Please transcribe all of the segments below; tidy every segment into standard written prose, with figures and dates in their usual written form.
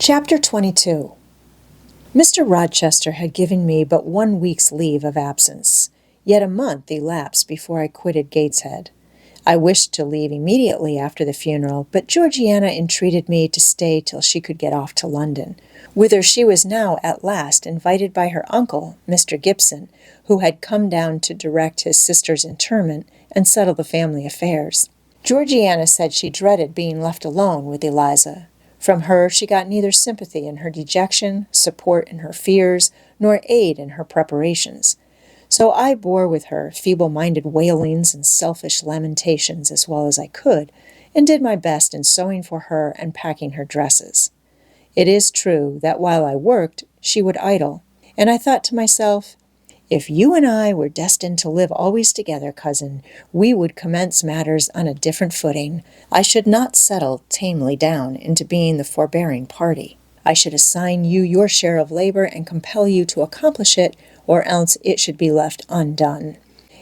Chapter 22. Mr. Rochester had given me but 1 week's leave of absence, yet a month elapsed before I quitted Gateshead. I wished to leave immediately after the funeral, but Georgiana entreated me to stay till she could get off to London, whither she was now at last invited by her uncle, Mr. Gibson, who had come down to direct his sister's interment and settle the family affairs. Georgiana said she dreaded being left alone with Eliza. From her she got neither sympathy in her dejection, support in her fears, nor aid in her preparations. So I bore with her feeble-minded wailings and selfish lamentations as well as I could, and did my best in sewing for her and packing her dresses. It is true that while I worked, she would idle, and I thought to myself, if you and I were destined to live always together, cousin, we would commence matters on a different footing. I should not settle tamely down into being the forbearing party. I should assign you your share of labor and compel you to accomplish it, or else it should be left undone.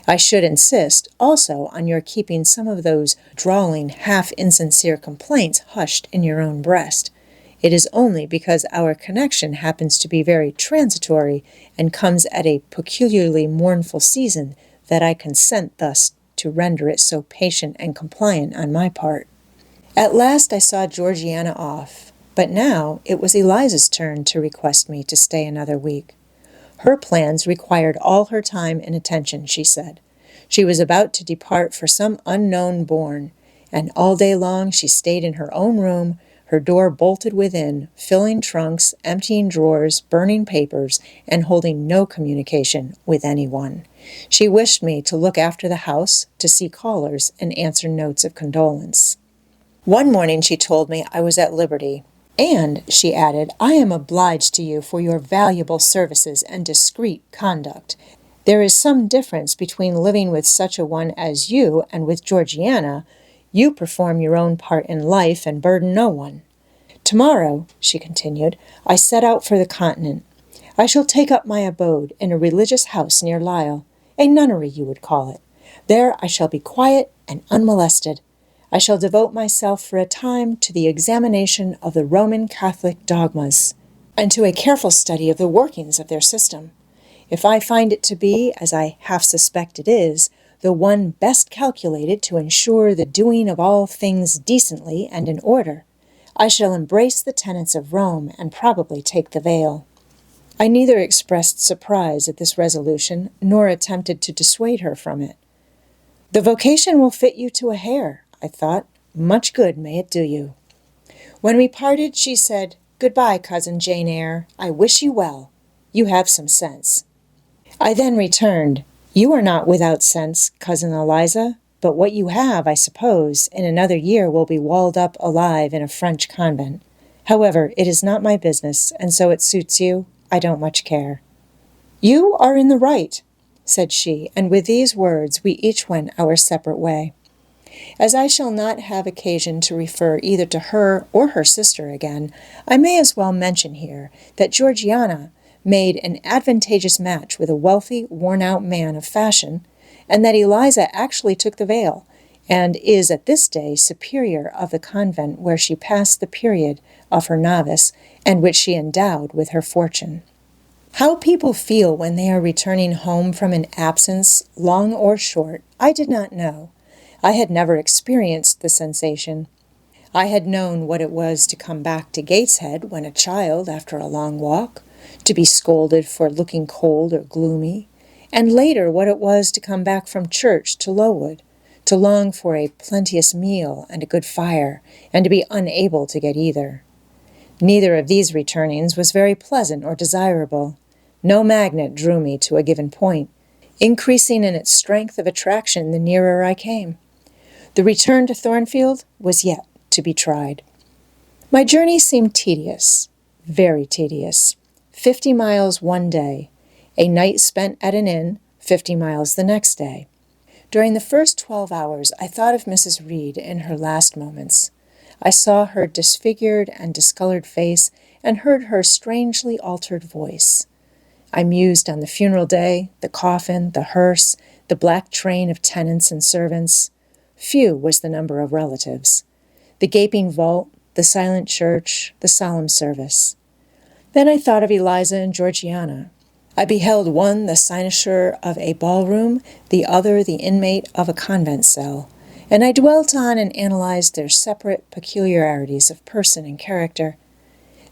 I should insist also on your keeping some of those drawling, half-insincere complaints hushed in your own breast. It is only because our connection happens to be very transitory and comes at a peculiarly mournful season that I consent thus to render it so patient and compliant on my part. At last I saw Georgiana off, but now it was Eliza's turn to request me to stay another week. Her plans required all her time and attention, she said. She was about to depart for some unknown bourne, and all day long she stayed in her own room, her door bolted within, filling trunks, emptying drawers, burning papers, and holding no communication with anyone. She wished me to look after the house, to see callers, and answer notes of condolence. One morning she told me I was at liberty, and, she added, I am obliged to you for your valuable services and discreet conduct. There is some difference between living with such a one as you and with Georgiana. You perform your own part in life and burden no one. Tomorrow, she continued, I set out for the continent. I shall take up my abode in a religious house near Lisle, a nunnery you would call it. There I shall be quiet and unmolested. I shall devote myself for a time to the examination of the Roman Catholic dogmas, and to a careful study of the workings of their system. If I find it to be, as I half suspect it is, the one best calculated to ensure the doing of all things decently and in order, I shall embrace the tenets of Rome and probably take the veil. I neither expressed surprise at this resolution nor attempted to dissuade her from it. The vocation will fit you to a hair, I thought. Much good may it do you. When we parted, she said, Goodbye, cousin Jane Eyre. I wish you well. You have some sense. I then returned, You are not without sense, cousin Eliza, but what you have, I suppose, in another year will be walled up alive in a French convent. However, it is not my business, and so it suits you. I don't much care. You are in the right, said she, and with these words we each went our separate way. As I shall not have occasion to refer either to her or her sister again, I may as well mention here that Georgiana made an advantageous match with a wealthy, worn-out man of fashion, and that Eliza actually took the veil, and is at this day superior of the convent where she passed the period of her novice, and which she endowed with her fortune. How people feel when they are returning home from an absence, long or short, I did not know. I had never experienced the sensation. I had known what it was to come back to Gateshead when a child after a long walk, to be scolded for looking cold or gloomy, and later what it was to come back from church to Lowood, to long for a plenteous meal and a good fire, and to be unable to get either. Neither of these returnings was very pleasant or desirable. No magnet drew me to a given point, increasing in its strength of attraction the nearer I came. The return to Thornfield was yet to be tried. My journey seemed tedious, very tedious. 50 miles one day, a night spent at an inn, 50 miles the next day. During the first 12 hours, I thought of Mrs. Reed in her last moments. I saw her disfigured and discolored face and heard her strangely altered voice. I mused on the funeral day, the coffin, the hearse, the black train of tenants and servants. Few was the number of relatives. The gaping vault, the silent church, the solemn service. Then I thought of Eliza and Georgiana. I beheld one the cynosure of a ballroom, the other the inmate of a convent cell, and I dwelt on and analyzed their separate peculiarities of person and character.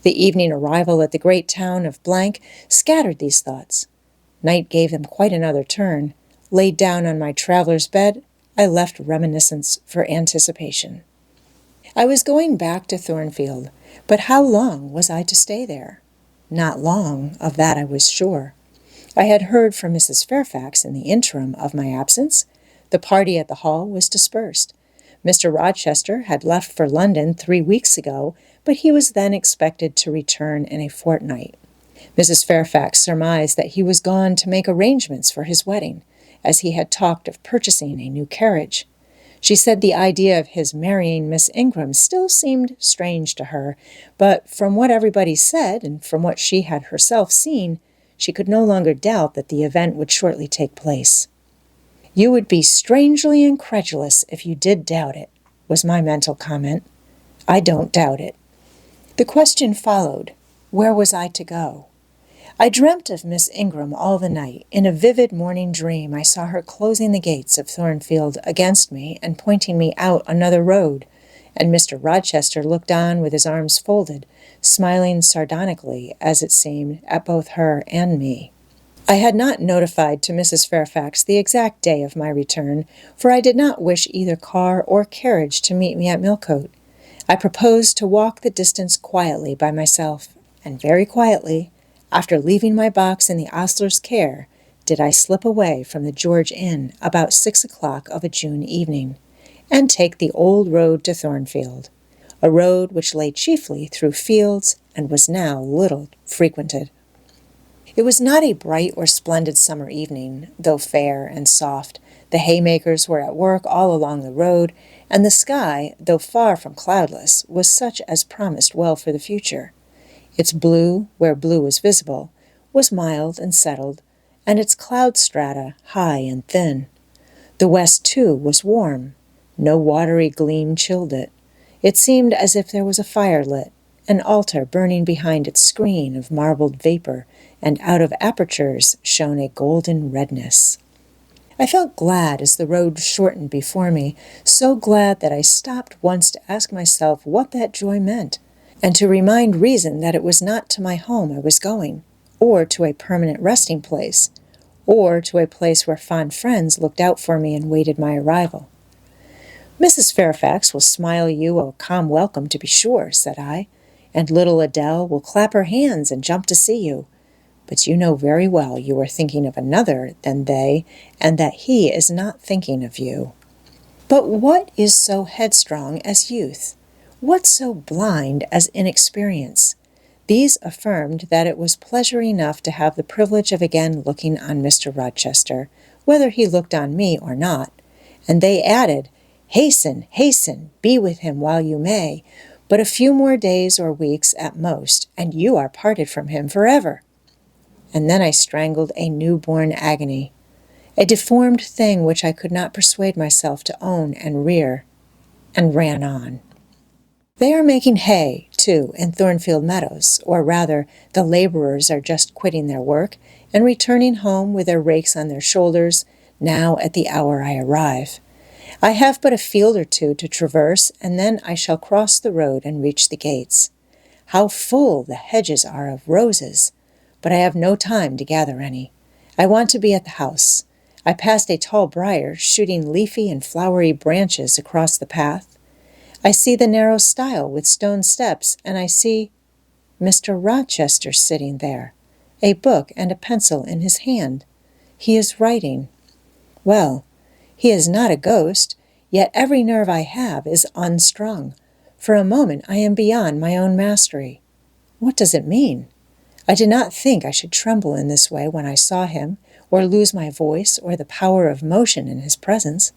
The evening arrival at the great town of blank scattered these thoughts. Night gave them quite another turn. Laid down on my traveler's bed, I left reminiscence for anticipation. I was going back to Thornfield, but how long was I to stay there? Not long, of that I was sure. I had heard from Mrs. Fairfax in the interim of my absence. The party at the hall was dispersed. Mr. Rochester had left for London 3 weeks ago, but he was then expected to return in a fortnight. Mrs. Fairfax surmised that he was gone to make arrangements for his wedding, as he had talked of purchasing a new carriage. She said the idea of his marrying Miss Ingram still seemed strange to her, but from what everybody said and from what she had herself seen, she could no longer doubt that the event would shortly take place. "You would be strangely incredulous if you did doubt it," was my mental comment. I don't doubt it. The question followed, where was I to go? I dreamt of Miss Ingram all the night. In a vivid morning dream, I saw her closing the gates of Thornfield against me and pointing me out another road, and Mr. Rochester looked on with his arms folded, smiling sardonically, as it seemed, at both her and me. I had not notified to Mrs. Fairfax the exact day of my return, for I did not wish either car or carriage to meet me at Millcote. I proposed to walk the distance quietly by myself, and very quietly, after leaving my box in the ostler's care, did I slip away from the George Inn about 6 o'clock of a June evening, and take the old road to Thornfield, a road which lay chiefly through fields and was now little frequented. It was not a bright or splendid summer evening, though fair and soft. The haymakers were at work all along the road, and the sky, though far from cloudless, was such as promised well for the future. Its blue, where blue was visible, was mild and settled, and its cloud strata high and thin. The west, too, was warm. No watery gleam chilled it. It seemed as if there was a fire lit, an altar burning behind its screen of marbled vapor, and out of apertures shone a golden redness. I felt glad as the road shortened before me, so glad that I stopped once to ask myself what that joy meant, and to remind reason that it was not to my home I was going, or to a permanent resting place, or to a place where fond friends looked out for me and waited my arrival. "Mrs. Fairfax will smile you a calm welcome, to be sure," said I, "and little Adele will clap her hands and jump to see you. But you know very well you are thinking of another than they, and that he is not thinking of you." But what is so headstrong as youth? What so blind as inexperience? These affirmed that it was pleasure enough to have the privilege of again looking on Mr. Rochester, whether he looked on me or not, and they added, "Hasten, hasten, be with him while you may, but a few more days or weeks at most, and you are parted from him forever." And then I strangled a new-born agony, a deformed thing which I could not persuade myself to own and rear, and ran on. They are making hay, too, in Thornfield Meadows, or rather, the laborers are just quitting their work and returning home with their rakes on their shoulders, now at the hour I arrive. I have but a field or two to traverse, and then I shall cross the road and reach the gates. How full the hedges are of roses! But I have no time to gather any. I want to be at the house. I passed a tall briar shooting leafy and flowery branches across the path. I see the narrow stile with stone steps, and I see Mr. Rochester sitting there, a book and a pencil in his hand. He is writing. Well, he is not a ghost, yet every nerve I have is unstrung. For a moment I am beyond my own mastery. What does it mean? I did not think I should tremble in this way when I saw him, or lose my voice or the power of motion in his presence.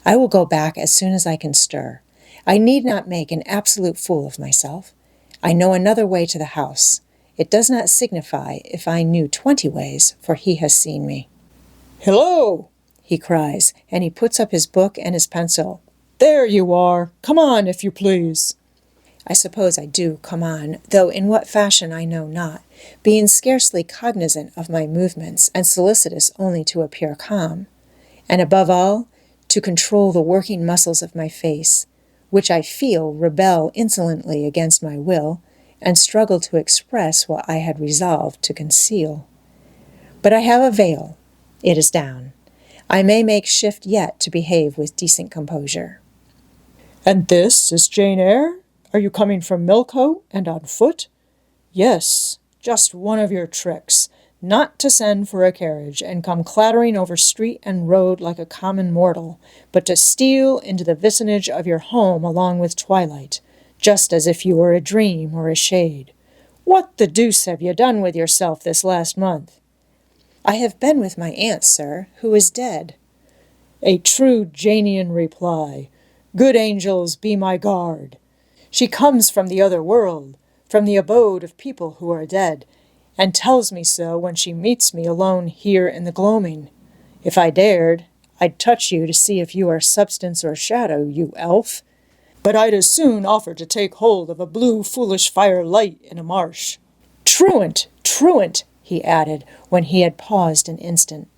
I will go back as soon as I can stir. I need not make an absolute fool of myself. I know another way to the house. It does not signify if I knew 20 ways, for he has seen me. "Hello!" he cries, and he puts up his book and his pencil. "There you are. Come on, if you please." I suppose I do come on, though in what fashion I know not, being scarcely cognizant of my movements, and solicitous only to appear calm, and above all, to control the working muscles of my face, which I feel rebel insolently against my will, and struggle to express what I had resolved to conceal. But I have a veil. It is down. I may make shift yet to behave with decent composure. "And this is Jane Eyre? Are you coming from Millcote and on foot?" "Yes, just one of your tricks, not to send for a carriage and come clattering over street and road like a common mortal, but to steal into the vicinage of your home along with twilight, just as if you were a dream or a shade. What the deuce have you done with yourself this last month?" "I have been with my aunt, sir, who is dead." A true Janian reply. Good angels be my guard. She comes from the other world, from the abode of people who are dead, and tells me so when she meets me alone here in the gloaming. If I dared, I'd touch you to see if you are substance or shadow, you elf. But I'd as soon offer to take hold of a blue foolish fire light in a marsh. Truant, truant, he added, when he had paused an instant.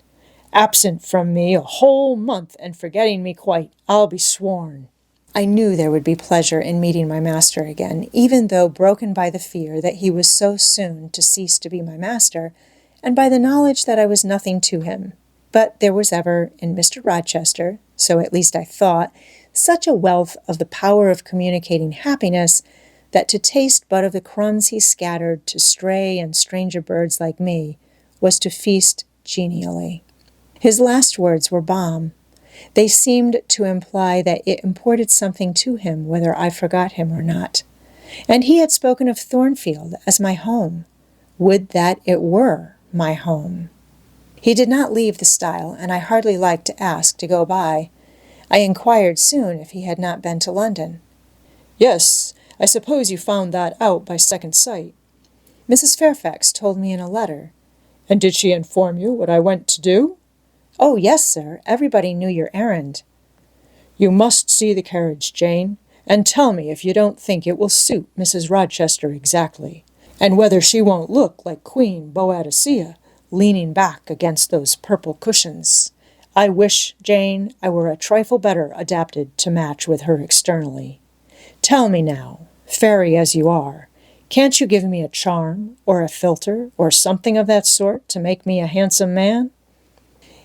Absent from me a whole month and forgetting me quite, I'll be sworn. I knew there would be pleasure in meeting my master again, even though broken by the fear that he was so soon to cease to be my master, and by the knowledge that I was nothing to him. But there was ever, in Mr. Rochester, so at least I thought, such a wealth of the power of communicating happiness, that to taste but of the crumbs he scattered to stray and stranger birds like me was to feast genially. His last words were balm. They seemed to imply that it imported something to him whether I forgot him or not. And he had spoken of Thornfield as my home. Would that it were my home! He did not leave the stile, and I hardly liked to ask to go by. I inquired soon if he had not been to London. "Yes, I suppose you found that out by second sight." "Mrs. Fairfax told me in a letter." "And did she inform you what I went to do?" "Oh, yes, sir. Everybody knew your errand." "You must see the carriage, Jane, and tell me if you don't think it will suit Mrs. Rochester exactly, and whether she won't look like Queen Boadicea, leaning back against those purple cushions. I wish, Jane, I were a trifle better adapted to match with her externally. Tell me now, fairy as you are, can't you give me a charm, or a philter, or something of that sort to make me a handsome man?"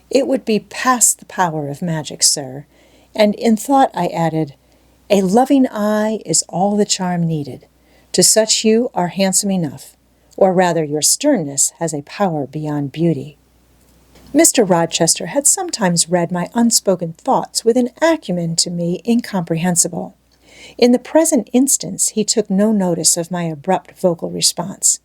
"It would be past the power of magic, sir." And in thought I added, "A loving eye is all the charm needed. To such you are handsome enough, or rather your sternness has a power beyond beauty." Mr. Rochester had sometimes read my unspoken thoughts with an acumen to me incomprehensible. In the present instance he took no notice of my abrupt vocal response,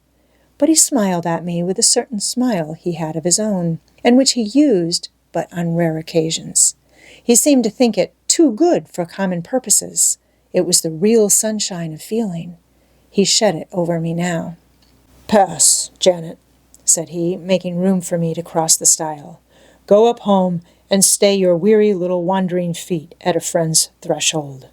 but he smiled at me with a certain smile he had of his own, and which he used but on rare occasions. He seemed to think it too good for common purposes. It was the real sunshine of feeling. He shed it over me now. "Pass, Janet," said he, making room for me to cross the stile. "Go up home and stay your weary little wandering feet at a friend's threshold."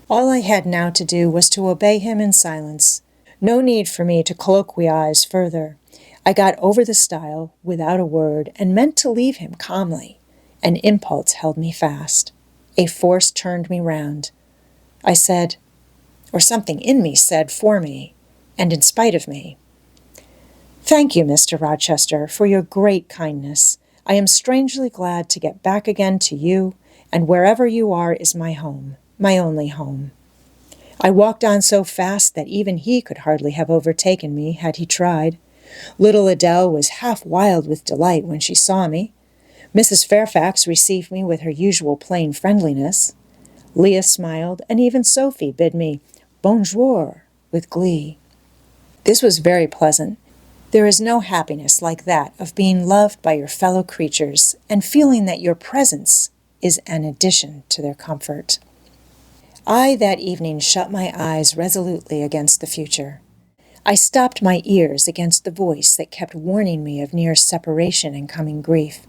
All I had now to do was to obey him in silence. No need for me to colloquize further. I got over the stile without a word and meant to leave him calmly. An impulse held me fast. A force turned me round. I said, or something in me said for me, and in spite of me, "Thank you, Mr. Rochester, for your great kindness. I am strangely glad to get back again to you, and wherever you are is my home, my only home." I walked on so fast that even he could hardly have overtaken me had he tried. Little Adele was half wild with delight when she saw me. Mrs. Fairfax received me with her usual plain friendliness. Leah smiled, and even Sophie bid me bonjour with glee. This was very pleasant. There is no happiness like that of being loved by your fellow creatures and feeling that your presence is an addition to their comfort. I that evening shut my eyes resolutely against the future. I stopped my ears against the voice that kept warning me of near separation and coming grief.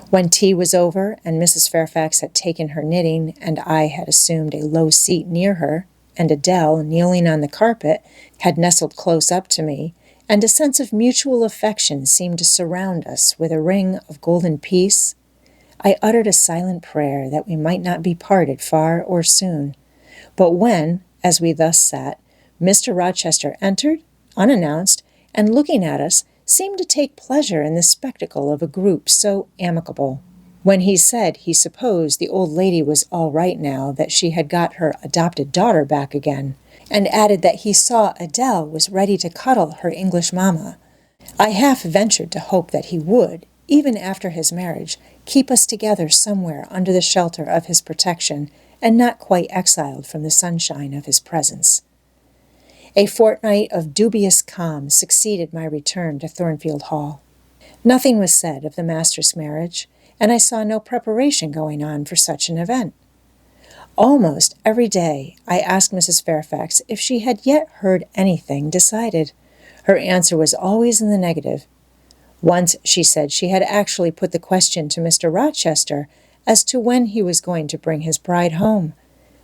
When tea was over and Mrs. Fairfax had taken her knitting and I had assumed a low seat near her, and Adele, kneeling on the carpet, had nestled close up to me, and a sense of mutual affection seemed to surround us with a ring of golden peace, I uttered a silent prayer that we might not be parted far or soon. But when, as we thus sat, Mr. Rochester entered, unannounced, and looking at us, seemed to take pleasure in the spectacle of a group so amicable. When he said he supposed the old lady was all right now that she had got her adopted daughter back again, and added that he saw Adele was ready to cuddle her English mamma, I half ventured to hope that he would, even after his marriage, keep us together somewhere under the shelter of his protection and not quite exiled from the sunshine of his presence. A fortnight of dubious calm succeeded my return to Thornfield Hall. Nothing was said of the master's marriage, and I saw no preparation going on for such an event. Almost every day I asked Mrs. Fairfax if she had yet heard anything decided. Her answer was always in the negative. Once she said she had actually put the question to Mr. Rochester as to when he was going to bring his bride home,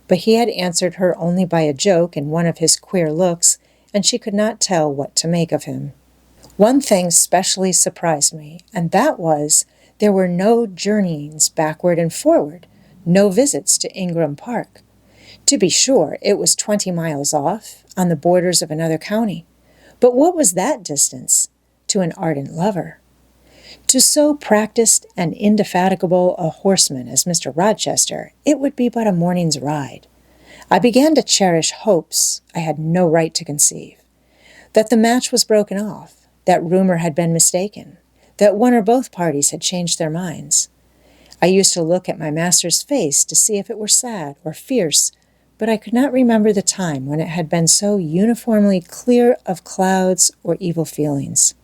but he had answered her only by a joke and one of his queer looks, and she could not tell what to make of him. One thing specially surprised me, and that was there were no journeyings backward and forward, no visits to Ingram Park. To be sure, it was 20 miles off, on the borders of another county. But what was that distance to an ardent lover? To so practiced and indefatigable a horseman as Mr. Rochester, it would be but a morning's ride. I began to cherish hopes I had no right to conceive. That the match was broken off, that rumor had been mistaken, that one or both parties had changed their minds. I used to look at my master's face to see if it were sad or fierce, but I could not remember the time when it had been so uniformly clear of clouds or evil feelings.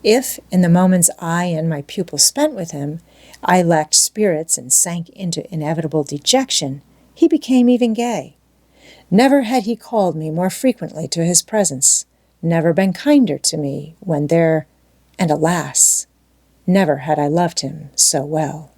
If, in the moments I and my pupil spent with him, I lacked spirits and sank into inevitable dejection, he became even gay. Never had he called me more frequently to his presence, never been kinder to me when there, and alas, never had I loved him so well.